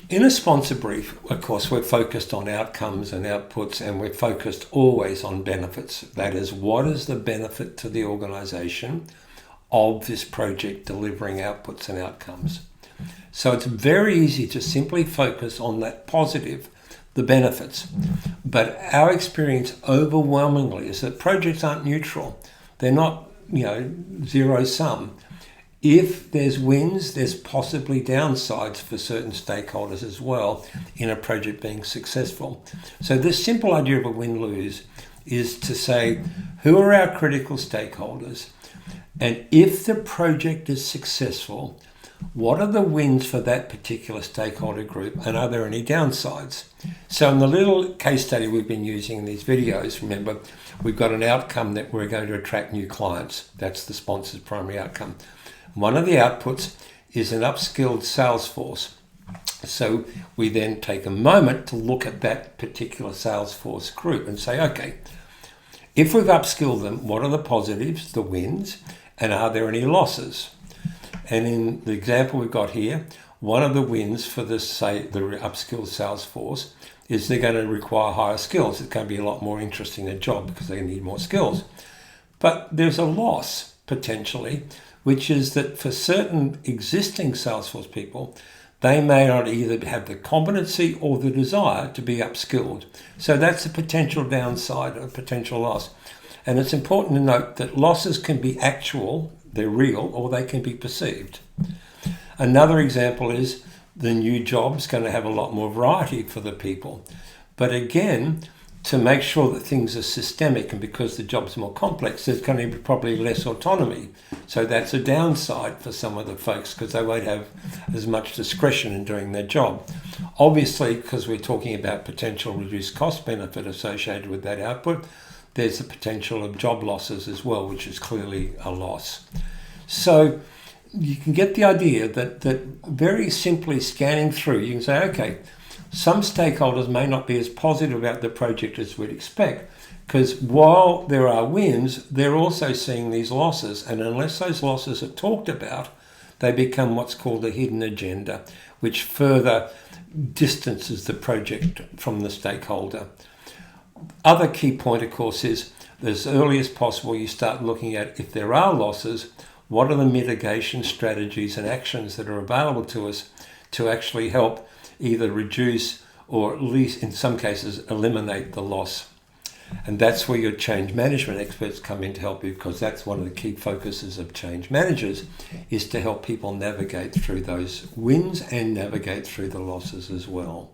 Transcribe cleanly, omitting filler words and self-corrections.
In a sponsor brief, of course, we're focused on outcomes and outputs, and we're focused always on benefits. That is, what is the benefit to the organisation of this project delivering outputs and outcomes? So it's very easy to simply focus on that positive, the benefits. But our experience overwhelmingly is that projects aren't neutral. They're not, zero sum. If there's wins, there's possibly downsides for certain stakeholders as well in a project being successful. So this simple idea of a win-lose is to say, who are our critical stakeholders? And if the project is successful, what are the wins for that particular stakeholder group, and are there any downsides? So in the little case study we've been using in these videos, remember, we've got an outcome that we're going to attract new clients. That's the sponsor's primary outcome. One of the outputs is an upskilled sales force. So we then take a moment to look at that particular sales force group and say, okay, if we've upskilled them, what are the positives, the wins, and are there any losses? And in the example we've got here, one of the wins for the upskilled sales force is they're going to require higher skills. It's going to be a lot more interesting a job because they need more skills. But there's a loss potentially, which is that for certain existing Salesforce people, they may not either have the competency or the desire to be upskilled. So that's a potential downside, a potential loss. And it's important to note that losses can be actual, they're real, or they can be perceived. Another example is the new job's going to have a lot more variety for the people. But again, to make sure that things are systemic, and because the job's more complex, there's going to be probably less autonomy. So that's a downside for some of the folks because they won't have as much discretion in doing their job. Obviously, because we're talking about potential reduced cost benefit associated with that output, there's the potential of job losses as well, which is clearly a loss. So you can get the idea that very simply scanning through, you can say, okay, some stakeholders may not be as positive about the project as we'd expect, because while there are wins, they're also seeing these losses. And unless those losses are talked about, they become what's called a hidden agenda, which further distances the project from the stakeholder. Other key point, of course, is as early as possible, you start looking at if there are losses, what are the mitigation strategies and actions that are available to us to actually help either reduce or at least in some cases eliminate the loss. And that's where your change management experts come in to help you, because that's one of the key focuses of change managers, is to help people navigate through those wins and navigate through the losses as well.